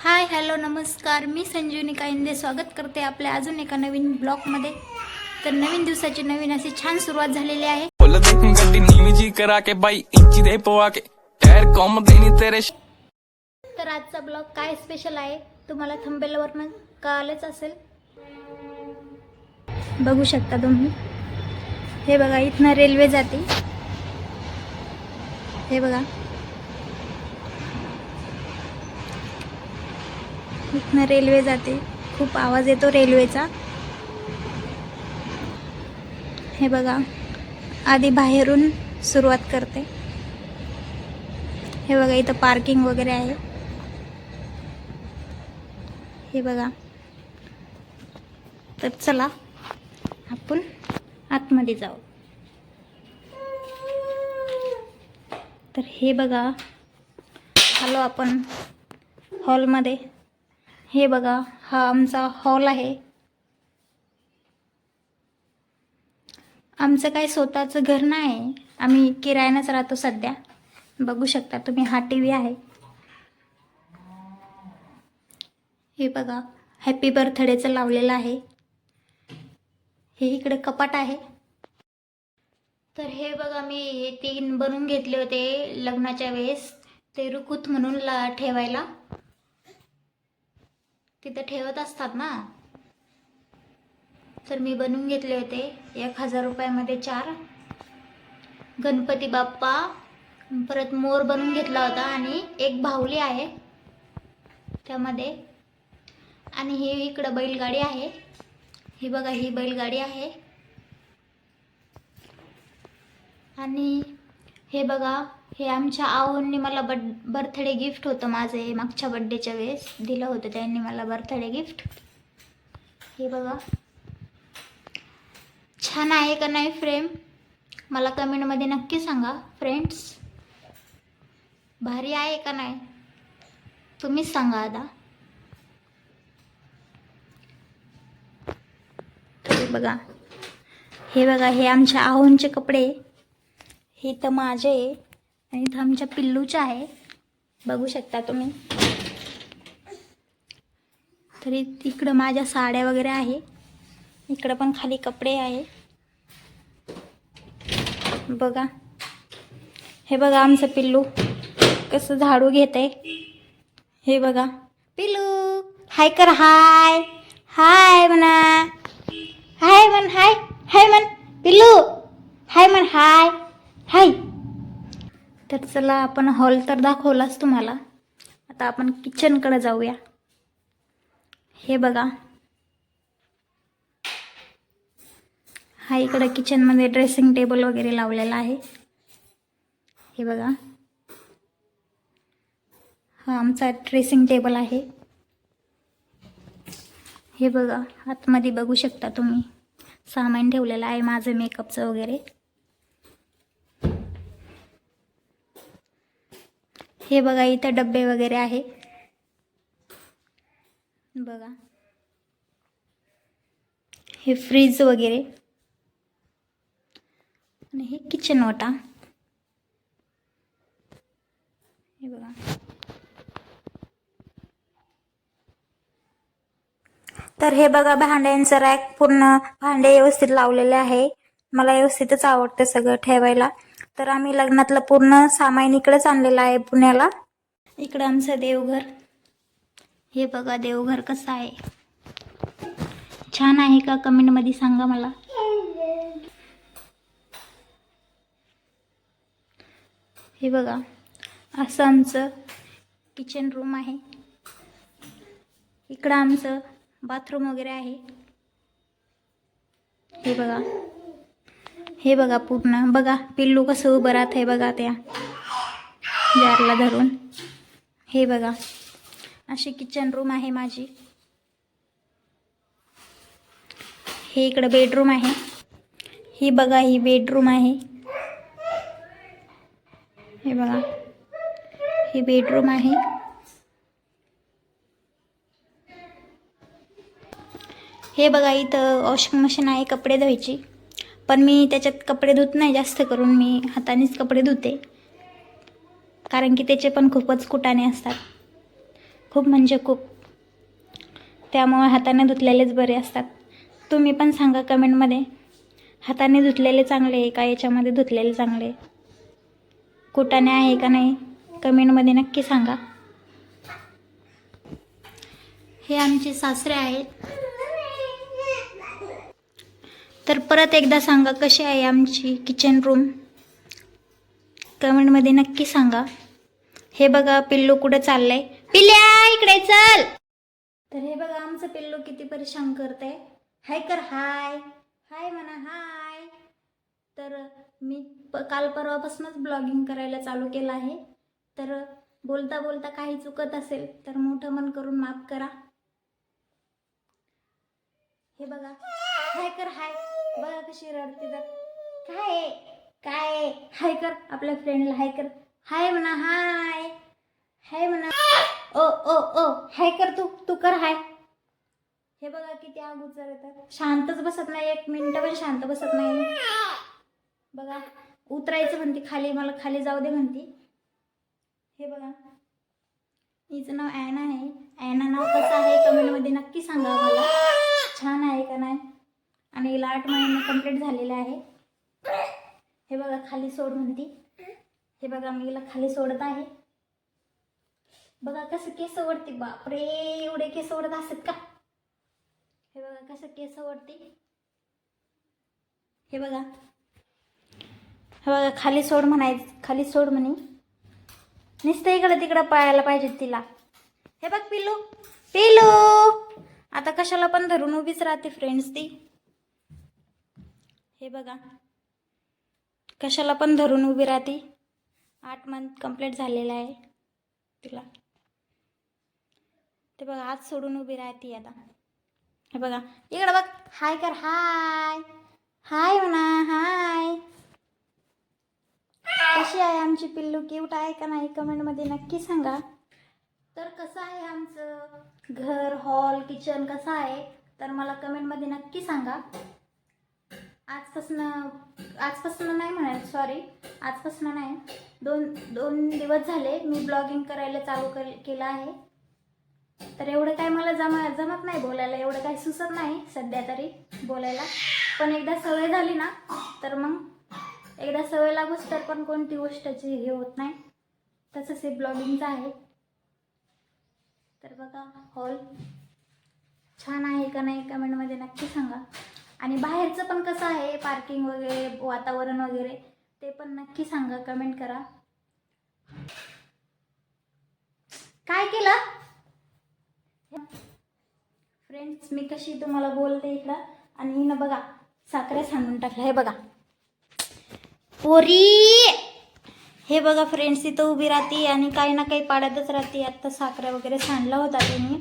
Hi hello नमस्कार, मी संजीवनी काइंदे स्वागत करते आपल्या अजून एका नवीन ब्लॉगमध्ये। तर नवीन दिवसाची नवीन अशी छान सुरुवात झालेली आहे। तर आजचा ब्लॉग काय स्पेशल आहे तुम्हाला थंबनेलवरून कळालंच असेल। बघू शकता तुम्ही, हे बघा इथनं रेल्वे जाते, हे बघा इथनं रेल्वे जाते, खूप आवाज येतो रेल्वेचा। हे बघा आधी बाहेरून सुरुवात करते। हे बघा इथं पार्किंग वगैरे आहे, हे बघा। तर चला आपण आतमध्ये जाऊ। तर हे बघा आलो आपण हॉलमध्ये। हे बघा हा आमचा हॉल आहे। आमचं काही स्वतःचं घर नाही, आम्ही किरायानंच राहतो सध्या। बघू शकता तुम्ही, हा टीव्ही आहे। हे बघा हॅपी बर्थडेचं लावलेलं आहे। हे इकडे कपाट आहे। तर हे बघा मी हे 3 बनवून घेतले होते लग्नाच्या वेळेस, ते रुकुत म्हणून ठेवायला, तिथे ठेवत असतात ना। तर मी बनवून घेतले होते 1000 रुपयामध्ये 4 गणपती बाप्पा, परत मोर बनवून घेतला होता आणि एक बाहुली आहे त्यामध्ये। आणि हे इकडं बैलगाडी आहे, ही बघा ही बैलगाडी आहे। आणि हे बघा हे आमच्या आऊंनी मला बर्थडे गिफ्ट होतं माझे, मागच्या बर्थडेच्या वेळेस दिलं होतं त्यांनी मला बर्थडे गिफ्ट। हे बघा छान आहे का नाही फ्रेम, मला कमेंटमध्ये नक्की सांगा फ्रेंड्स। भारी आहे का नाही तुम्हीच सांगा आता। हे बघा हे आमच्या आऊंचे कपडे, हे तर माझे आणि इथं आमच्या पिल्लूचे आहे, बघू शकता तुम्ही। तरी इकडं माझ्या साड्या वगैरे आहे, इकडं पण खाली कपडे आहे बघा। हे बघा आमचं पिल्लू कसं झाडू घेते, हे बघा। पिल्लू हाय कर, हाय हाय म्हणा, हाय म्हण, हाय हाय म्हण पिल्लू, हाय म्हण, हाय हाय। तर चला आपण हॉल तर दाखवलाच तुम्हाला, आता आपण किचनकडे जाऊया। हे बघा हा इकडे किचनमध्ये ड्रेसिंग टेबल वगैरे लावलेला आहे, हे बघा हा आमचा ड्रेसिंग टेबल आहे। हे बघा आतमध्ये बघू शकता तुम्ही, सामान ठेवलेलं आहे माझं मेकअपचं वगैरे। हे बघा इथं डब्बे वगैरे आहे बघा, हे फ्रीज वगैरे, आणि हे किचन ओटा, हे बघा। तर हे बघा भांड्यांचं रॅक, पूर्ण भांडे व्यवस्थित लावलेले आहे, मला व्यवस्थितच आवडतं सगळं ठेवायला। तर आम्ही लग्नातलं पूर्ण सामान इकडेच आणलेलं आहे पुण्याला। इकडं आमचं देवघर, हे बघा देवघर कसं आहे, छान आहे का कमेंटमध्ये सांगा मला। हे बघा असं आमचं किचन रूम आहे, इकडं आमचं बाथरूम वगैरे आहे। हे बघा, हे बघा पूर्ण बघा पिल्लू कसं उभं राहत आहे बघा त्या जारला धरून। हे बघा अशी किचन रूम आहे माझी। हे इकडं बेडरूम आहे, ही बघा ही बेडरूम आहे, हे बघा ही बेडरूम आहे। हे बघा इथं वॉशिंग मशीन आहे कपडे धुवायची, पण मी त्याच्यात कपडे धुत नाही, जास्त करून मी हातानेच कपडे धुते, कारण की त्याचे पण खूपच कुटाणे असतात। खूप म्हणजे खूप. त्यामुळे हाताने धुतलेलेच बरे असतात. तुम्ही पण सांगा कमेंटमध्ये, हाताने धुतलेले चांगले का याच्यामध्ये धुतलेले चांगले, कुटाने आहे का नाही, कमेंटमध्ये नक्की सांगा. हे आमचे सासरे आहेत. तर परत एकदा सांगा कशी आहे आमची किचन रूम, कमेंटमध्ये नक्की सांगा. हे बघा पिल्लू कुठं चाललंय, पिल्ल्या इकडे चल. तर हे बघा आमचं पिल्लू किती परेशान करतंय. हाय कर, हाय हाय म्हणा, हाय. तर मी काल परवापासूनच ब्लॉगिंग करायला चालू केलं आहे. तर बोलता बोलता काही चुकत असेल तर मोठं मन करून माफ करा. हे बघा, हाय कर, हाय. बघा कशी रडते. तर काय काय, हाय कर आपल्या फ्रेंडला, हाय कर, हाय म्हणा, हाय हाय म्हणा. ओ ओ ओ हाय कर, तू तू कर हाय. हे बघा किती अगोदर येतात, शांतच बसत नाही, 1 मिनिट पण शांत बसत नाही. बघा उतरायचं म्हणते खाली, मला खाली जाऊ दे म्हणते. हे बघा, हिचं नाव ॲना आहे. ॲना नाव कसं आहे कमेंटमध्ये नक्की सांगा मला, छान आहे का नाही. आणि हिला 8 महिने कंप्लीट झालेले आहे. हे बघा खाली सोड म्हणते. हे बघा मी हिला खाली सोडत आहे. बघा कसं केस ओढते, बापरे एवढे केस ओढत असत का. हे बघा कसं केस ओढते. हे बघा, हे बघा खाली सोड म्हणायचं, खाली सोड म्हणे. नुसतं इकडं तिकडं पळायला पाहिजे तिला. हे बघ पिल्लू, पिल्लू आता कशाला पण धरून उभीच राहते फ्रेंड्स ती. हे बघा कशाला पण धरून उभी राहते. 8 मंथ कंप्लीट झालेला आहे तिला. ते बघा आज सोडून उभी राहते आता. हे बघा इकडं बघ, हाय कर, हाय हाय म्हणा, हाय. कशी आहे आमची पिल्लू, क्यूट आहे का नाही कमेंटमध्ये नक्की सांगा. तर कसं आहे आमचं घर, हॉल, किचन कसं आहे तर मला कमेंटमध्ये नक्की सांगा. आजपासून नाही म्हणाल, सॉरी आजपासून नाही, दोन दिवस झाले मी ब्लॉगिंग करायला चालू केलं आहे. तर एवढं काय मला जमत नाही बोलायला, एवढं काही सुचत नाही सध्या तरी बोलायला. पण एकदा सवय झाली ना तर मग एकदा सवय लागूच तर पण कोणती गोष्टाची हे होत नाही. तसंच हे ब्लॉगिंगचं आहे. तर बघा हॉल छान आहे का नाही कमेंटमध्ये नक्की सांगा. आणि बाहेरचं पण कसं आहे, पार्किंग वगैरे, वातावरण वगैरे ते पण नक्की सांगा, कमेंट करा. काय केलं फ्रेंड्स, मी कशी तुम्हाला बोलते इकडं, आणि हिनं बघा साखरे सांडून टाकल्या. हे बघा पोरी, हे बघा फ्रेंड्स इथं उभी राहते आणि काही ना काही पाडतच राहते. आत्ता साखरे वगैरे सांडला होता तिने.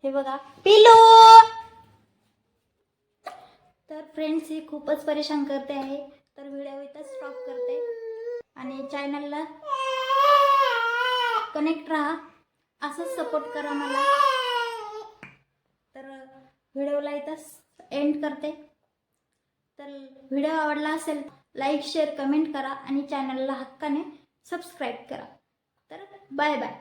हे बघा पिलू. तर फ्रेंड्स ही खूपच परेशान करते आहे. तर व्हिडिओ इथंच स्टॉप करते आणि चॅनलला कनेक्ट राहा, असंच सपोर्ट करा मला. तर व्हिडिओला इथंच एंड करते. तर व्हिडिओ आवडला असेल लाईक, शेअर, कमेंट करा आणि चॅनलला हक्काने सबस्क्राईब करा. तर बाय बाय.